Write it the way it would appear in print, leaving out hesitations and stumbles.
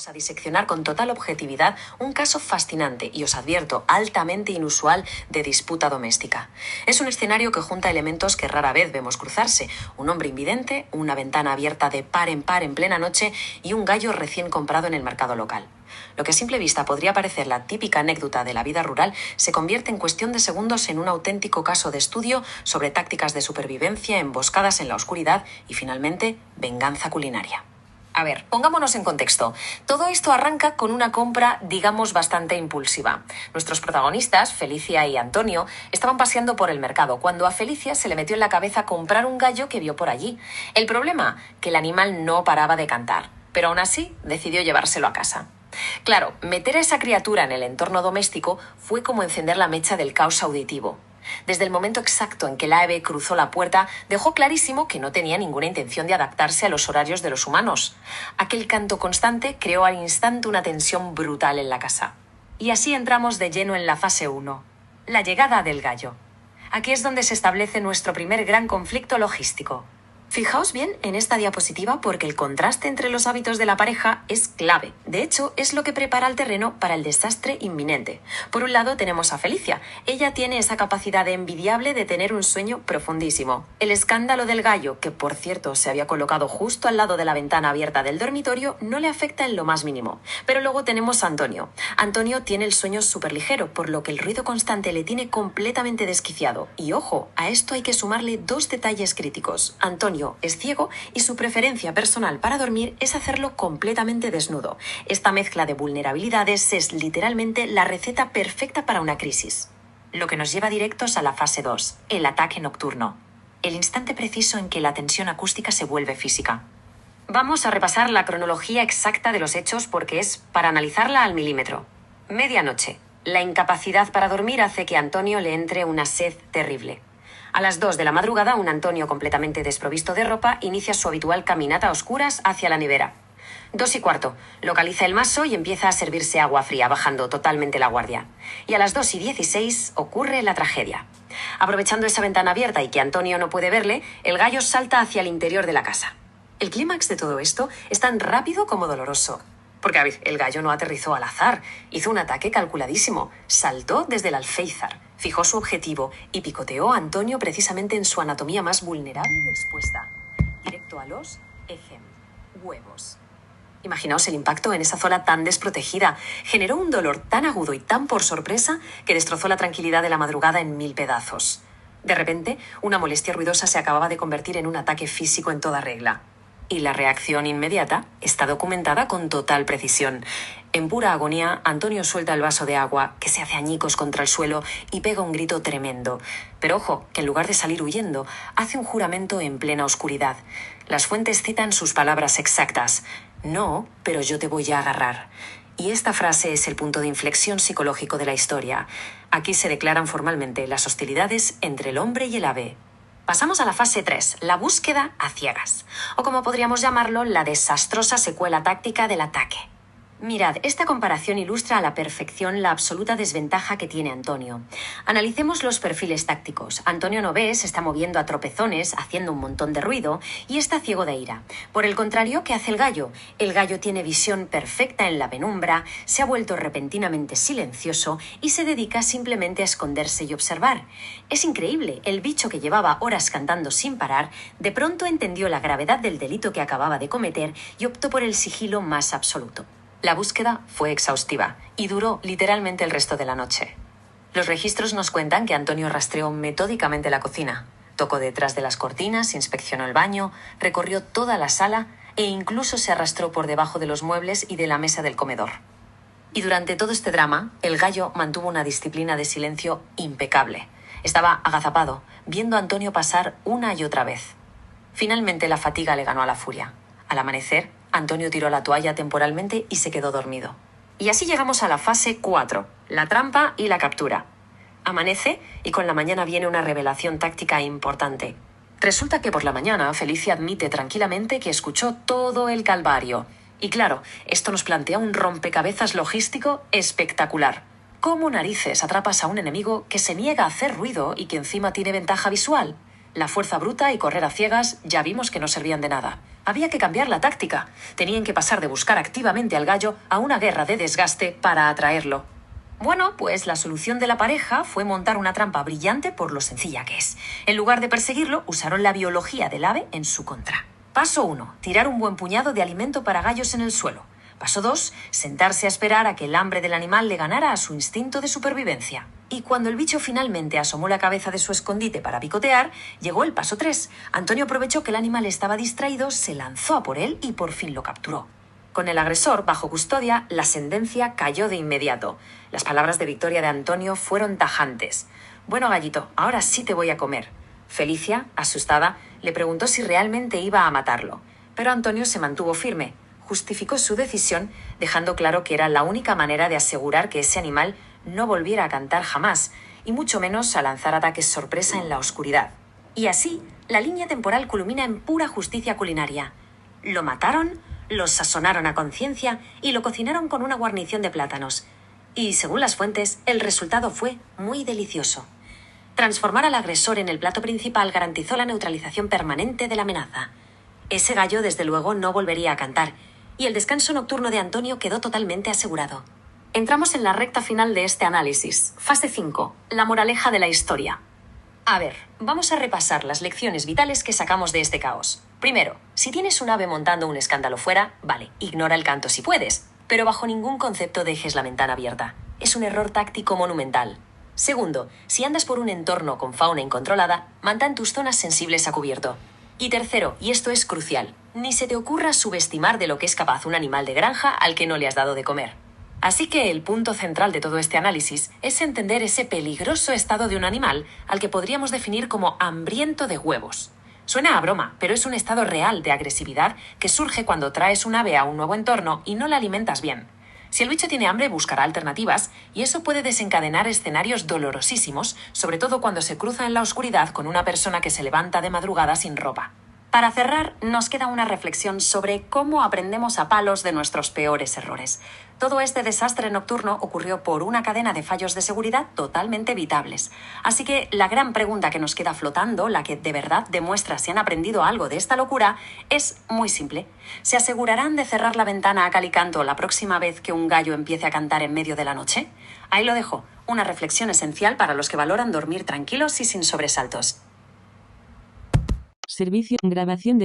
vamos a diseccionar con total objetividad un caso fascinante y, os advierto, altamente inusual de disputa doméstica. Es un escenario que junta elementos que rara vez vemos cruzarse: un hombre invidente, una ventana abierta de par en plena noche y un gallo recién comprado en el mercado local. Lo que a simple vista podría parecer la típica anécdota de la vida rural se convierte en cuestión de segundos en un auténtico caso de estudio sobre tácticas de supervivencia, emboscadas en la oscuridad y, finalmente, venganza culinaria. A ver, pongámonos en contexto. Todo esto arranca con una compra, digamos, bastante impulsiva. Nuestros protagonistas, Felicia y Antonio, estaban paseando por el mercado cuando a Felicia se le metió en la cabeza comprar un gallo que vio por allí. El problema, que el animal no paraba de cantar, pero aún así decidió llevárselo a casa. Claro, meter a esa criatura en el entorno doméstico fue como encender la mecha del caos auditivo. Desde el momento exacto en que el ave cruzó la puerta, dejó clarísimo que no tenía ninguna intención de adaptarse a los horarios de los humanos. Aquel canto constante creó al instante una tensión brutal en la casa. Y así entramos de lleno en la fase 1, la llegada del gallo. Aquí es donde se establece nuestro primer gran conflicto logístico. Fijaos bien en esta diapositiva porque el contraste entre los hábitos de la pareja es clave. De hecho, es lo que prepara el terreno para el desastre inminente. Por un lado tenemos a Felicia. Ella tiene esa capacidad envidiable de tener un sueño profundísimo. El escándalo del gallo, que por cierto se había colocado justo al lado de la ventana abierta del dormitorio, no le afecta en lo más mínimo. Pero luego tenemos a Antonio. Antonio tiene el sueño súper ligero, por lo que el ruido constante le tiene completamente desquiciado. Y ojo, a esto hay que sumarle dos detalles críticos. Antonio es ciego y su preferencia personal para dormir es hacerlo completamente desnudo. Esta mezcla de vulnerabilidades es literalmente la receta perfecta para una crisis. Lo que nos lleva directos a la fase 2, el ataque nocturno. El instante preciso en que la tensión acústica se vuelve física. Vamos a repasar la cronología exacta de los hechos porque es para analizarla al milímetro. Medianoche. La incapacidad para dormir hace que a Antonio le entre una sed terrible. A las 2 de la madrugada, un Antonio completamente desprovisto de ropa inicia su habitual caminata a oscuras hacia la nevera. 2:15, localiza el mazo y empieza a servirse agua fría, bajando totalmente la guardia. Y a las 2:16 ocurre la tragedia. Aprovechando esa ventana abierta y que Antonio no puede verle, el gallo salta hacia el interior de la casa. El clímax de todo esto es tan rápido como doloroso. Porque, a ver, el gallo no aterrizó al azar, hizo un ataque calculadísimo, saltó desde el alféizar, fijó su objetivo y picoteó a Antonio precisamente en su anatomía más vulnerable y expuesta, directo a los huevos. Imaginaos el impacto en esa zona tan desprotegida. Generó un dolor tan agudo y tan por sorpresa que destrozó la tranquilidad de la madrugada en 1000 pedazos. De repente, una molestia ruidosa se acababa de convertir en un ataque físico en toda regla. Y la reacción inmediata está documentada con total precisión. En pura agonía, Antonio suelta el vaso de agua, que se hace añicos contra el suelo y pega un grito tremendo. Pero ojo, que en lugar de salir huyendo, hace un juramento en plena oscuridad. Las fuentes citan sus palabras exactas: "No, pero yo te voy a agarrar". Y esta frase es el punto de inflexión psicológico de la historia. Aquí se declaran formalmente las hostilidades entre el hombre y el ave. Pasamos a la fase 3, la búsqueda a ciegas, o como podríamos llamarlo, la desastrosa secuela táctica del ataque. Mirad, esta comparación ilustra a la perfección la absoluta desventaja que tiene Antonio. Analicemos los perfiles tácticos. Antonio no ve, se está moviendo a tropezones, haciendo un montón de ruido, y está ciego de ira. Por el contrario, ¿qué hace el gallo? El gallo tiene visión perfecta en la penumbra, se ha vuelto repentinamente silencioso y se dedica simplemente a esconderse y observar. Es increíble, el bicho que llevaba horas cantando sin parar, de pronto entendió la gravedad del delito que acababa de cometer y optó por el sigilo más absoluto. La búsqueda fue exhaustiva y duró literalmente el resto de la noche. Los registros nos cuentan que Antonio rastreó metódicamente la cocina, tocó detrás de las cortinas, inspeccionó el baño, recorrió toda la sala e incluso se arrastró por debajo de los muebles y de la mesa del comedor. Y durante todo este drama, el gallo mantuvo una disciplina de silencio impecable. Estaba agazapado, viendo a Antonio pasar una y otra vez. Finalmente la fatiga le ganó a la furia. Al amanecer, Antonio tiró la toalla temporalmente y se quedó dormido. Y así llegamos a la fase 4, la trampa y la captura. Amanece y con la mañana viene una revelación táctica importante. Resulta que por la mañana Felicia admite tranquilamente que escuchó todo el calvario. Y claro, esto nos plantea un rompecabezas logístico espectacular. ¿Cómo narices atrapas a un enemigo que se niega a hacer ruido y que encima tiene ventaja visual? La fuerza bruta y correr a ciegas ya vimos que no servían de nada. Había que cambiar la táctica. Tenían que pasar de buscar activamente al gallo a una guerra de desgaste para atraerlo. Bueno, pues la solución de la pareja fue montar una trampa brillante por lo sencilla que es. En lugar de perseguirlo, usaron la biología del ave en su contra. Paso 1. Tirar un buen puñado de alimento para gallos en el suelo. Paso 2. Sentarse a esperar a que el hambre del animal le ganara a su instinto de supervivencia. Y cuando el bicho finalmente asomó la cabeza de su escondite para picotear, llegó el paso 3. Antonio aprovechó que el animal estaba distraído, se lanzó a por él y por fin lo capturó. Con el agresor bajo custodia, la sentencia cayó de inmediato. Las palabras de victoria de Antonio fueron tajantes. «Bueno, gallito, ahora sí te voy a comer». Felicia, asustada, le preguntó si realmente iba a matarlo. Pero Antonio se mantuvo firme. Justificó su decisión, dejando claro que era la única manera de asegurar que ese animal no volviera a cantar jamás, y mucho menos a lanzar ataques sorpresa en la oscuridad. Y así, la línea temporal culmina en pura justicia culinaria. Lo mataron, lo sazonaron a conciencia y lo cocinaron con una guarnición de plátanos. Y, según las fuentes, el resultado fue muy delicioso. Transformar al agresor en el plato principal garantizó la neutralización permanente de la amenaza. Ese gallo, desde luego, no volvería a cantar, y el descanso nocturno de Antonio quedó totalmente asegurado. Entramos en la recta final de este análisis. Fase 5. La moraleja de la historia. A ver, vamos a repasar las lecciones vitales que sacamos de este caos. Primero, si tienes un ave montando un escándalo fuera, vale, ignora el canto si puedes, pero bajo ningún concepto dejes la ventana abierta. Es un error táctico monumental. Segundo, si andas por un entorno con fauna incontrolada, mantén tus zonas sensibles a cubierto. Y tercero, y esto es crucial, ni se te ocurra subestimar de lo que es capaz un animal de granja al que no le has dado de comer. Así que el punto central de todo este análisis es entender ese peligroso estado de un animal al que podríamos definir como hambriento de huevos. Suena a broma, pero es un estado real de agresividad que surge cuando traes un ave a un nuevo entorno y no la alimentas bien. Si el bicho tiene hambre, buscará alternativas, y eso puede desencadenar escenarios dolorosísimos, sobre todo cuando se cruza en la oscuridad con una persona que se levanta de madrugada sin ropa. Para cerrar, nos queda una reflexión sobre cómo aprendemos a palos de nuestros peores errores. Todo este desastre nocturno ocurrió por una cadena de fallos de seguridad totalmente evitables. Así que la gran pregunta que nos queda flotando, la que de verdad demuestra si han aprendido algo de esta locura, es muy simple. ¿Se asegurarán de cerrar la ventana a cal y canto la próxima vez que un gallo empiece a cantar en medio de la noche? Ahí lo dejo, una reflexión esencial para los que valoran dormir tranquilos y sin sobresaltos. Servicio, grabación de